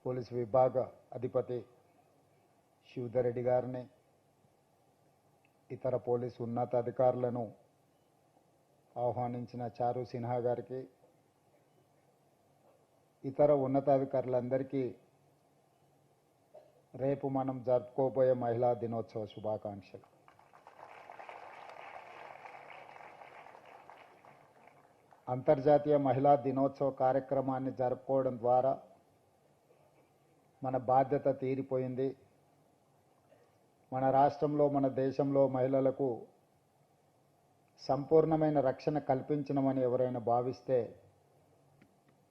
Police విభాగ అధిపతి శివధర్ రెడ్డి గారిని, ఇతర పోలీసు ఉన్నతాధికారులను ఆహ్వానించిన చారు సిన్హా గారికి, ఇతర ఉన్నతాధికారులందరికీ రేపు మనం జరుపుకోబోయే మహిళా దినోత్సవ శుభాకాంక్షలు. అంతర్జాతీయ మహిళా దినోత్సవ కార్యక్రమాన్ని జరుపుకోవడం ద్వారా మన బాధ్యత తీరిపోయింది. మన రాష్ట్రంలో, మన దేశంలో మహిళలకు సంపూర్ణమైన రక్షణ కల్పించమని ఎవరైనా భావిస్తే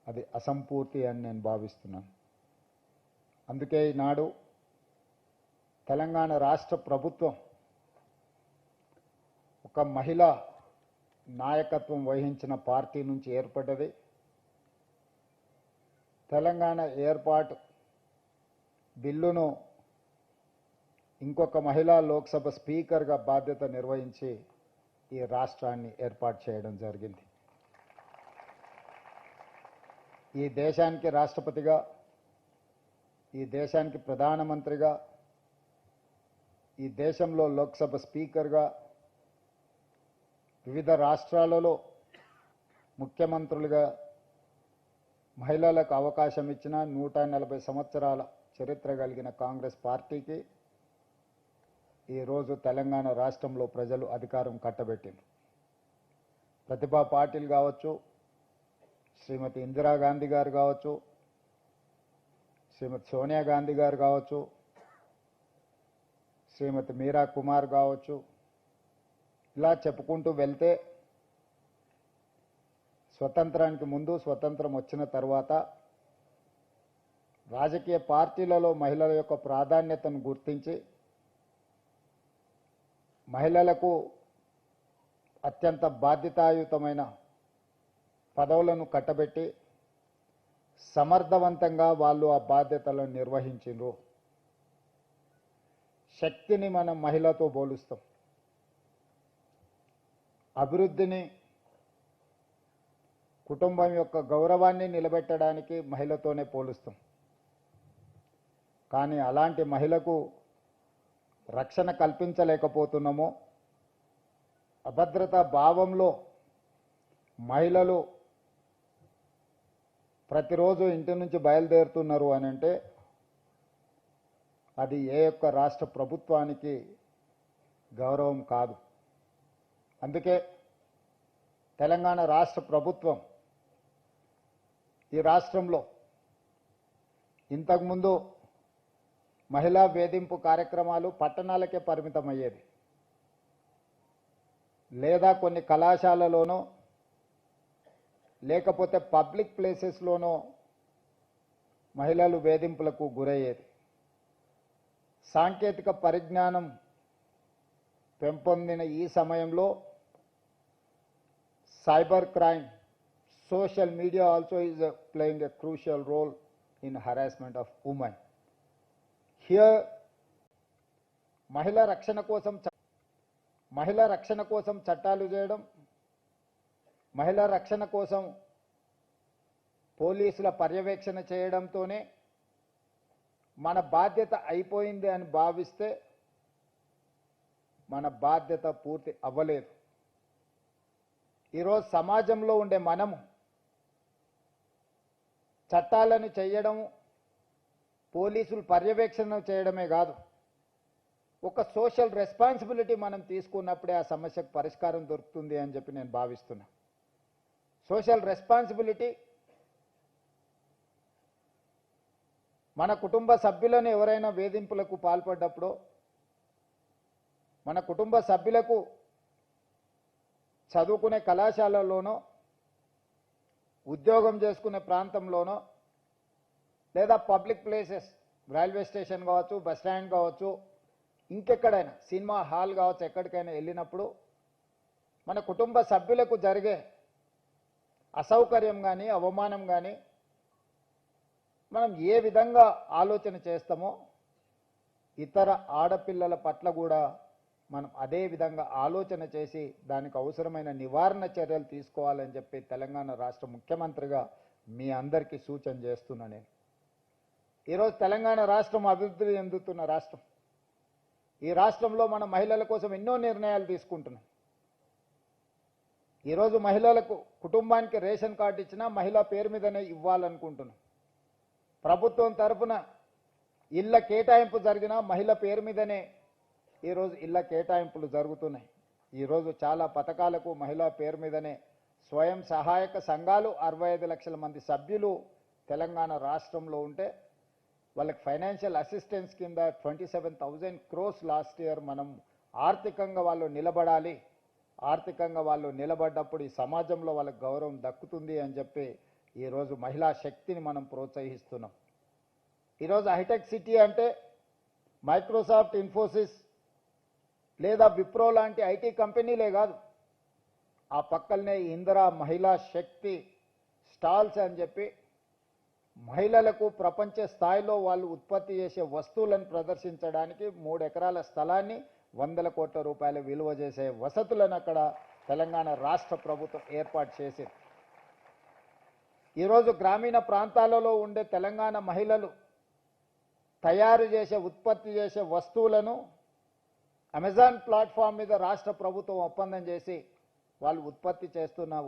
అది అసంపూర్తి అని నేను భావిస్తున్నాను. అందుకే ఈనాడు తెలంగాణ రాష్ట్ర ప్రభుత్వం ఒక మహిళ నాయకత్వం వహించిన పార్టీ నుంచి ఏర్పడ్డది. తెలంగాణ ఏర్పాటు బిల్లును ఇంకొక మహిళా లోక్సభ స్పీకర్గా బాధ్యత నిర్వహించి ఈ రాష్ట్రాన్ని ఏర్పాటు చేయడం జరిగింది. ఈ దేశానికి రాష్ట్రపతిగా, ఈ దేశానికి ప్రధానమంత్రిగా, ఈ దేశంలో లోక్సభ స్పీకర్గా, వివిధ రాష్ట్రాలలో ముఖ్యమంత్రులుగా మహిళలకు అవకాశం ఇచ్చిన 140 సంవత్సరాల చరిత్ర కలిగిన కాంగ్రెస్ పార్టీకి ఈరోజు తెలంగాణ రాష్ట్రంలో ప్రజలు అధికారం కట్టబెట్టింది. ప్రతిభా పాటిల్ కావచ్చు, శ్రీమతి ఇందిరాగాంధీ గారు కావచ్చు, శ్రీమతి సోనియా గాంధీ గారు కావచ్చు, శ్రీమతి మీరా కుమార్ కావచ్చు, ఇలా చెప్పుకుంటూ వెళ్తే స్వతంత్రానికి ముందు, స్వతంత్రం వచ్చిన తర్వాత రాజకీయ పార్టీలలో మహిళల యొక్క ప్రాధాన్యతను గుర్తించి మహిళలకు అత్యంత బాధ్యతాయుతమైన పదవులను కట్టబెట్టి సమర్థవంతంగా వాళ్ళు ఆ బాధ్యతలను నిర్వహించారు. శక్తిని మనం మహిళతో పోలుస్తాం, అభివృద్ధిని, కుటుంబం యొక్క గౌరవాన్ని నిలబెట్టడానికి మహిళతోనే పోలుస్తాం. కానీ అలాంటి మహిళకు రక్షణ కల్పించలేకపోతున్నాము. అభద్రతా భావంలో మహిళలు ప్రతిరోజు ఇంటి నుంచి బయలుదేరుతున్నారు అని అంటే అది ఏ యొక్క రాష్ట్ర ప్రభుత్వానికి గౌరవం కాదు. అందుకే తెలంగాణ రాష్ట్ర ప్రభుత్వం ఈ రాష్ట్రంలో ఇంతకుముందు మహిళా వేధింపు కార్యక్రమాలు పట్టణాలకే పరిమితమయ్యేది, లేదా కొన్ని కళాశాలలోనో లేకపోతే పబ్లిక్ ప్లేసెస్లోనో మహిళలు వేధింపులకు గురయ్యేది. సాంకేతిక పరిజ్ఞానం పెంపొందిన ఈ సమయంలో cyber crime, social media also is playing a crucial role in harassment of women. Here, మహిళా రక్షణ కోసం చట్టాలు చేయడం, మహిళా రక్షణ కోసం పోలీసుల పర్యవేక్షణ చేయడంతోనే మన బాధ్యత అయిపోయింది అని భావిస్తే మన బాధ్యత పూర్తి అవ్వలేదు. ఈరోజు సమాజంలో ఉండే మనము చట్టాలను చేయడం, పోలీసులు పర్యవేక్షణ చేయడమే కాదు, ఒక సోషల్ రెస్పాన్సిబిలిటీ మనం తీసుకున్నప్పుడే ఆ సమస్యకు పరిష్కారం దొరుకుతుంది అని చెప్పి నేను భావిస్తున్నా. సోషల్ రెస్పాన్సిబిలిటీ మన కుటుంబ సభ్యులను ఎవరైనా వేధింపులకు పాల్పడ్డప్పుడు, మన కుటుంబ సభ్యులకు చదువుకునే కళాశాలలోనో, ఉద్యోగం చేసుకునే ప్రాంతంలోనో, లేదా పబ్లిక్ ప్లేసెస్, రైల్వే స్టేషన్ కావచ్చు, బస్ స్టాండ్ కావచ్చు, ఇంకెక్కడైనా సినిమా హాల్ కావచ్చు, ఎక్కడికైనా వెళ్ళినప్పుడు మన కుటుంబ సభ్యులకు జరిగే అసౌకర్యం కానీ, అవమానం కానీ మనం ఏ విధంగా ఆలోచన చేస్తామో ఇతర ఆడపిల్లల పట్ల కూడా మనం అదే విధంగా ఆలోచన చేసి దానికి అవసరమైన నివారణ చర్యలు తీసుకోవాలని చెప్పి తెలంగాణ రాష్ట్ర ముఖ్యమంత్రిగా మీ అందరికీ సూచన చేస్తున్నా. నేను ఈరోజు తెలంగాణ రాష్ట్రం అభివృద్ధి చెందుతున్న రాష్ట్రం. ఈ రాష్ట్రంలో మన మహిళల కోసం ఎన్నో నిర్ణయాలు తీసుకుంటున్నాం. ఈరోజు మహిళలకు కుటుంబానికి రేషన్ కార్డు ఇచ్చినా మహిళా పేరు మీదనే ఇవ్వాలనుకుంటున్నాం. ప్రభుత్వం తరఫున ఇళ్ల కేటాయింపు జరిగినా మహిళ పేరు మీదనే ఈరోజు ఇళ్ల కేటాయింపులు జరుగుతున్నాయి. ఈరోజు చాలా పథకాలకు మహిళా పేరు మీదనే స్వయం సహాయక సంఘాలు 65 లక్షల మంది సభ్యులు తెలంగాణ రాష్ట్రంలో ఉంటే వాళ్ళకి ఫైనాన్షియల్ అసిస్టెన్స్ కింద 27,000 crores లాస్ట్ ఇయర్ మనం ఆర్థికంగా వాళ్ళు నిలబడాలి, ఆర్థికంగా వాళ్ళు నిలబడ్డప్పుడు ఈ సమాజంలో వాళ్ళకి గౌరవం దక్కుతుంది అని చెప్పి ఈరోజు మహిళా శక్తిని మనం ప్రోత్సహిస్తున్నాం. ఈరోజు హైటెక్ సిటీ అంటే మైక్రోసాఫ్ట్, ఇన్ఫోసిస్ లేదా విప్రో లాంటి ఐటీ కంపెనీలే కాదు, ఆ పక్కనే ఇందిరా మహిళా శక్తి స్టాల్స్ అని చెప్పి మహిళలకు ప్రపంచ స్థాయిలో వాళ్ళు ఉత్పత్తి చేసే వస్తువులను ప్రదర్శించడానికి 3 ఎకరాల స్థలాన్ని 100 కోట్ల రూపాయలు విలువ చేసే వసతులను అక్కడ తెలంగాణ రాష్ట్ర ప్రభుత్వం ఏర్పాటు చేసింది. ఈరోజు గ్రామీణ ప్రాంతాలలో ఉండే తెలంగాణ మహిళలు తయారు చేసే ఉత్పత్తి చేసే వస్తువులను అమెజాన్ ప్లాట్ఫామ్ మీద రాష్ట్ర ప్రభుత్వం ఒప్పందం చేసి వాళ్ళు ఉత్పత్తి చేస్తున్న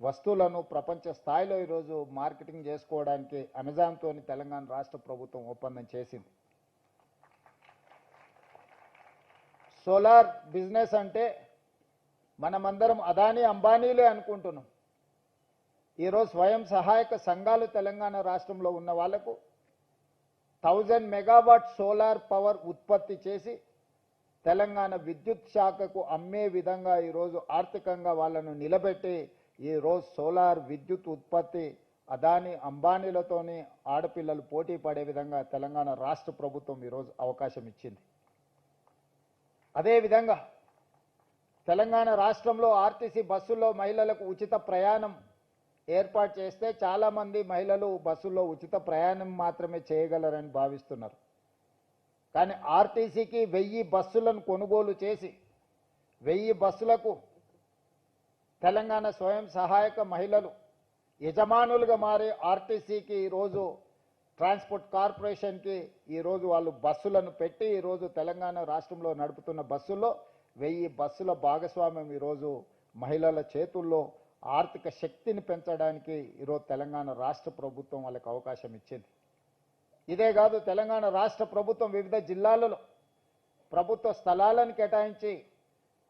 వస్తువులను ప్రపంచ స్థాయిలో ఈరోజు మార్కెటింగ్ చేసుకోవడానికి అమెజాన్తో తెలంగాణ రాష్ట్ర ప్రభుత్వం ఒప్పందం చేసింది. సోలార్ బిజినెస్ అంటే మనమందరం అదానీ అంబానీలే అనుకుంటున్నాం. ఈరోజు స్వయం సహాయక సంఘాలు తెలంగాణ రాష్ట్రంలో ఉన్న వాళ్లకు 1000 మెగావాట్ సోలార్ పవర్ ఉత్పత్తి చేసి తెలంగాణ విద్యుత్ శాఖకు అమ్మే విధంగా ఈరోజు ఆర్థికంగా వాళ్ళను నిలబెట్టి ఈరోజు సోలార్ విద్యుత్ ఉత్పత్తి అదానీ అంబానీలతోని ఆడపిల్లలు పోటీ పడే విధంగా తెలంగాణ రాష్ట్ర ప్రభుత్వం ఈరోజు అవకాశం ఇచ్చింది. అదేవిధంగా తెలంగాణ రాష్ట్రంలో ఆర్టీసీ బస్సుల్లో మహిళలకు ఉచిత ప్రయాణం ఏర్పాటు చేస్తే చాలామంది మహిళలు బస్సుల్లో ఉచిత ప్రయాణం మాత్రమే చేయగలరని భావిస్తున్నారు. కానీ ఆర్టీసీకి 1000 బస్సులను కొనుగోలు చేసి 1000 బస్సులకు తెలంగాణ స్వయం సహాయక మహిళలు యజమానులుగా మారి ఆర్టీసీకి ఈరోజు ట్రాన్స్పోర్ట్ కార్పొరేషన్కి ఈరోజు వాళ్ళు బస్సులను పెట్టి ఈరోజు తెలంగాణ రాష్ట్రంలో నడుపుతున్న బస్సుల్లో 1000 బస్సుల భాగస్వామ్యం ఈరోజు మహిళల చేతుల్లో ఆర్థిక శక్తిని పెంచడానికి ఈరోజు తెలంగాణ రాష్ట్ర ప్రభుత్వం వాళ్ళకి అవకాశం ఇచ్చింది. ఇదే కాదు, తెలంగాణ రాష్ట్ర ప్రభుత్వం వివిధ జిల్లాలలో ప్రభుత్వ స్థలాలను కేటాయించి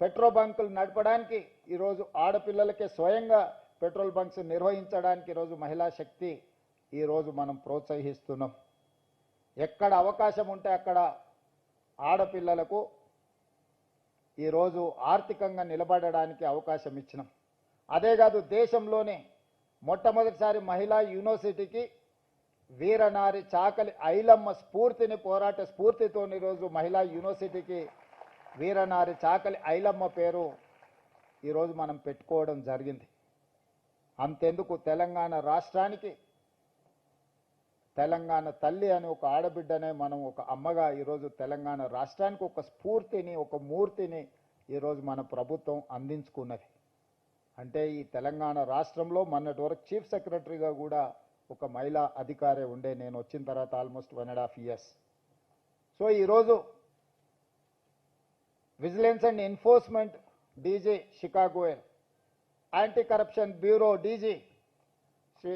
పెట్రోల్ బంకులు నడపడానికి ఈరోజు ఆడపిల్లలకే స్వయంగా పెట్రోల్ బంక్స్ నిర్వహించడానికి ఈరోజు మహిళా శక్తి ఈరోజు మనం ప్రోత్సహిస్తున్నాం. ఎక్కడ అవకాశం ఉంటే అక్కడ ఆడపిల్లలకు ఈరోజు ఆర్థికంగా నిలబడడానికి అవకాశం ఇచ్చినాం. అదే కాదు, దేశంలోనే మొట్టమొదటిసారి మహిళా యూనివర్సిటీకి వీరనారి చాకలి ఐలమ్మ స్ఫూర్తిని పోరాట స్ఫూర్తితో ఈరోజు మహిళా యూనివర్సిటీకి వీరనారి చాకలి ఐలమ్మ పేరు ఈరోజు మనం పెట్టుకోవడం జరిగింది. అంతెందుకు, తెలంగాణ రాష్ట్రానికి తెలంగాణ తల్లి అని ఒక ఆడబిడ్డనే మనం ఒక అమ్మగా ఈరోజు తెలంగాణ రాష్ట్రానికి ఒక స్ఫూర్తిని, ఒక మూర్తిని ఈరోజు మన ప్రభుత్వం అందించుకున్నది. అంటే ఈ తెలంగాణ రాష్ట్రంలో మొన్నటి వరకు చీఫ్ సెక్రటరీగా కూడా ఒక మహిళా అధికారే ఉండే. నేను వచ్చిన తర్వాత ఆల్మోస్ట్ 1.5 years. సో ఈరోజు vigilance and enforcement DG Shikha Goyal, anti corruption bureau DG Shri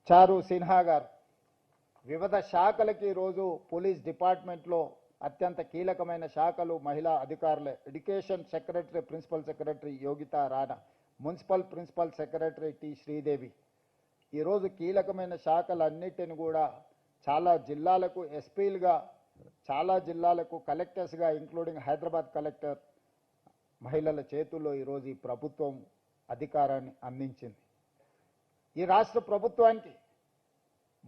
Charu Sinha గారు వివిధ శాఖలకి ఈరోజు పోలీస్ డిపార్ట్మెంట్లో అత్యంత కీలకమైన శాఖలు మహిళా అధికారులే. Education secretary, principal secretary Yogita Rana, municipal principal secretary T Sridevi, ఈరోజు కీలకమైన శాఖలన్నిటిని కూడా చాలా జిల్లాలకు ఎస్పీలుగా, చాలా జిల్లాలకు కలెక్టర్స్గా, ఇంక్లూడింగ్ హైదరాబాద్ కలెక్టర్ మహిళల చేతుల్లో ఈరోజు ఈ ప్రభుత్వం అధికారాన్ని అందించింది. ఈ రాష్ట్ర ప్రభుత్వానికి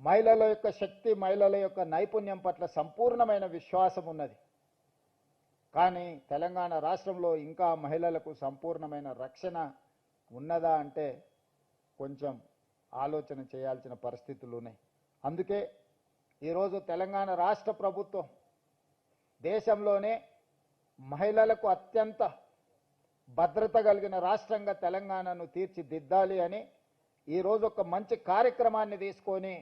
మహిళల యొక్క శక్తి, మహిళల యొక్క నైపుణ్యం పట్ల సంపూర్ణమైన విశ్వాసం ఉన్నది. కానీ తెలంగాణ రాష్ట్రంలో ఇంకా మహిళలకు సంపూర్ణమైన రక్షణ ఉన్నదా అంటే కొంచెం ఆలోచన చేయాల్సిన పరిస్థితులు ఉన్నాయి. అందుకే ఈరోజు తెలంగాణ రాష్ట్ర ప్రభుత్వం దేశంలోనే మహిళలకు అత్యంత భద్రత కలిగిన రాష్ట్రంగా తెలంగాణను తీర్చిదిద్దాలి అని ఈరోజు ఒక మంచి కార్యక్రమాన్ని తీసుకొని